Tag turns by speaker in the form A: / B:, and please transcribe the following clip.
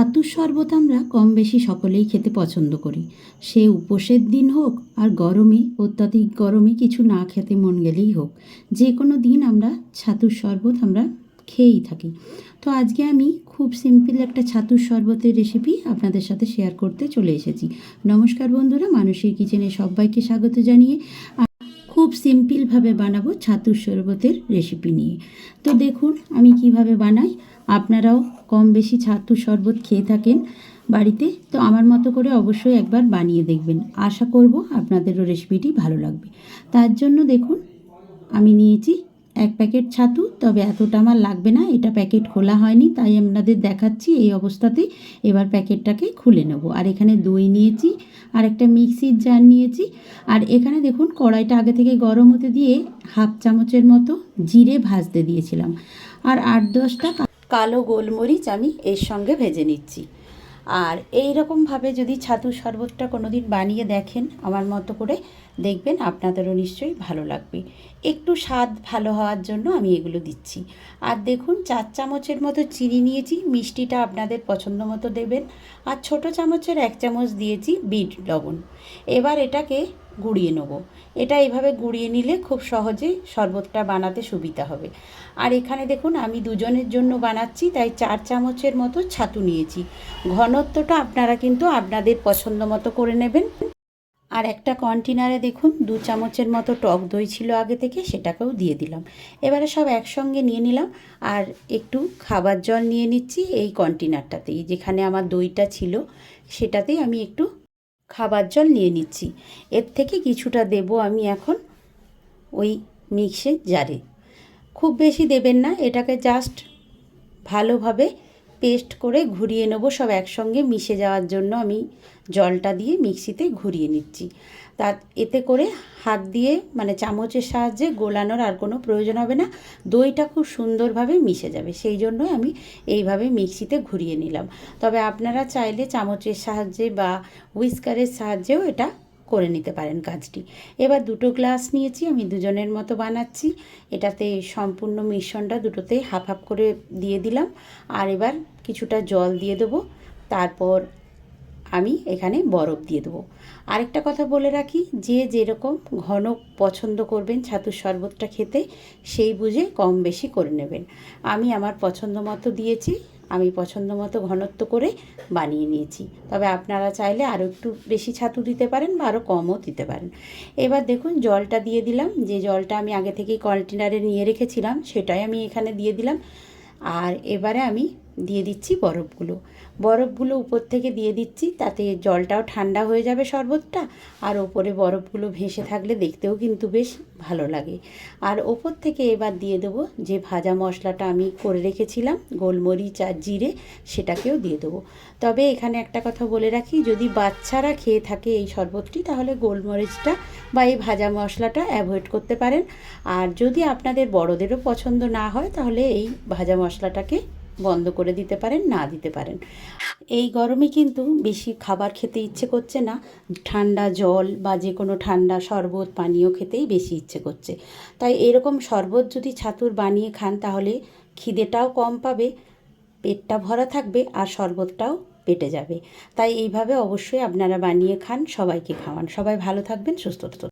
A: ছাতুর শরবত আমরা কম বেশি সকলেই খেতে পছন্দ করি। সে উপোসের দিন হোক আর গরমে, অত্যাধিক গরমে কিছু না খেতে মন গেলেই হোক, যে কোনো দিন আমরা ছাতুর শরবত আমরা খেয়েই থাকি। তো আজকে আমি খুব সিম্পল একটা ছাতুর শরবতের রেসিপি আপনাদের সাথে শেয়ার করতে চলে এসেছি। নমস্কার বন্ধুরা, মানুষের কিচেনে সবাইকে স্বাগত জানিয়ে খুব সিম্পলভাবে বানাবো ছাতুর শরবতের রেসিপি নিয়ে। তো দেখুন আমি কিভাবে বানাই। আপনারাও কম বেশি ছাতুর শরবত খেয়ে থাকেন বাড়িতে, তো আমার মতো করে অবশ্যই একবার বানিয়ে দেখবেন। আশা করব আপনাদেরও রেসিপিটি ভালো লাগবে। তার জন্য দেখুন আমি নিয়েছি 1 প্যাকেট ছাতু, তবে এতটা আমার লাগবে না, এটা প্যাকেট খোলা হয়নি তাই আপনাদের দেখাচ্ছি এই অবস্থাতেই। এবার প্যাকেটটাকে খুলে নেব। আর এখানে দই নিয়েছি, আর একটা মিক্সির জার নিয়েছি। আর এখানে দেখুন কড়াইটা আগে থেকে গরম হতে দিয়ে 1/2 চামচের মতো জিরে ভাজতে দিয়েছিলাম, আর 8-10টা কালো গোলমরিচ আমি এর সঙ্গে ভেজে নিচ্ছি। আর এই রকমভাবে যদি ছাতুর শরবতটা কোনো দিন বানিয়ে দেখেন আমার মতো করে, দেখবেন আপনাদেরও নিশ্চয়ই ভালো লাগবে। একটু স্বাদ ভালো হওয়ার জন্য আমি এগুলো দিচ্ছি। আর দেখুন 4 চামচের মতো চিনি নিয়েছি, মিষ্টিটা আপনাদের পছন্দ মতো দেবেন। আর ছোট চামচের 1 চামচ দিয়েছি বিট লবণ। এবার এটাকে গুঁড়িয়ে নেব। এটা এইভাবে গুঁড়িয়ে নিলে খুব সহজে শরবতটা বানাতে সুবিধা হবে। আর এখানে দেখুন আমি দুজনের জন্য বানাচ্ছি তাই 4 চামচের মতো ছাতু নিয়েছি। ঘনত্বটা আপনারা কিন্তু আপনাদের পছন্দ মতো করে নেবেন। আর একটা কন্টেনারে দেখুন 2 চামচের মতো টক দই ছিল আগে থেকে, সেটাকেও দিয়ে দিলাম। এবারে সব একসঙ্গে নিয়ে নিলাম। আর একটু খাবার জল নিয়ে নিচ্ছি এই কন্টেনারটাতেই, যেখানে আমার দইটা ছিল সেটাতেই আমি একটু খাবার জল নিয়ে নিচ্ছি। এর থেকে কিছুটা দেব আমি এখন ওই মিক্সের জারে। খুব বেশি দেবেন না, এটাকে জাস্ট ভালোভাবে পেস্ট করে ঘুরিয়ে নেব। সব একসঙ্গে মিশে যাওয়ার জন্য আমি জলটা দিয়ে মিক্সিতে ঘুরিয়ে নিচ্ছি। তা এতে করে হাত দিয়ে মানে চামচের সাহায্যে গোলানোর আর কোনো প্রয়োজন হবে না, দইটা খুব সুন্দরভাবে মিশে যাবে। সেই জন্য আমি এইভাবে মিক্সিতে ঘুরিয়ে নিলাম। তবে আপনারা চাইলে চামচের সাহায্যে বা হুইস্কারের সাহায্যেও এটা করে নিতে পারেন কাজটি। এবার 2 গ্লাস নিয়েছি, আমি দুজনের মতো বানাচ্ছি। এটাতে সম্পূর্ণ মিশ্রণটা দুটোতে হাফ হাফ করে দিয়ে দিলাম। আর এবার কিছুটা জল দিয়ে দেবো। তারপর আমি এখানে বরফ দিয়ে দেবো। আরেকটা কথা বলে রাখি, যে যেরকম ঘন পছন্দ করবেন ছাতুর শরবতটা খেতে, সেই বুঝে কম বেশি করে নেবেন। আমি আমার পছন্দ মতো দিয়েছি, আমি পছন্দ মতো ঘনত্ব করে বানিয়ে নিয়েছি। তবে আপনারা চাইলে আরও একটু বেশি ছাতু দিতে পারেন বা আরও কমও দিতে পারেন। এবার দেখুন জলটা দিয়ে দিলাম, যে জলটা আমি আগে থেকেই কন্টেনারে নিয়ে রেখেছিলাম সেটাই আমি এখানে দিয়ে দিলাম। আর এবারে আমি দিয়ে দিচ্ছি বরফগুলো উপর থেকে দিয়ে দিচ্ছি, তাতে জলটাও ঠান্ডা হয়ে যাবে শরবতটা। আর ওপরে বরফগুলো ভেসে থাকলে দেখতেও কিন্তু বেশ ভালো লাগে। আর ওপর থেকে এবার দিয়ে দেবো যে ভাজা মশলাটা আমি করে রেখেছিলাম গোলমরিচ আর জিরে, সেটাকেও দিয়ে দেবো। তবে এখানে একটা কথা বলে রাখি, যদি বাচ্চারা খেয়ে থাকে এই শরবতটি তাহলে গোলমরিচটা বা এই ভাজা মশলাটা অ্যাভয়েড করতে পারেন। আর যদি আপনাদের বড়দেরও পছন্দ না হয় তাহলে এই ভাজা মশলাটাকে বন্ধ করে দিতে পারেন, না দিতে পারেন। এই গরমে কিন্তু বেশি খাবার খেতে ইচ্ছে করছে না, ঠান্ডা জল বা যে কোনো ঠান্ডা শরবত পানীয় খেতেই বেশি ইচ্ছে করছে। তাই এরকম শরবত যদি ছাতুর বানিয়ে খান তাহলে খিদেটাও কম পাবে, পেটটা ভরা থাকবে আর শরবতটাও পেটে যাবে। তাই এইভাবে অবশ্যই আপনারা বানিয়ে খান, সবাইকে খাওয়ান। সবাই ভালো থাকবেন, সুস্থ থাকবেন।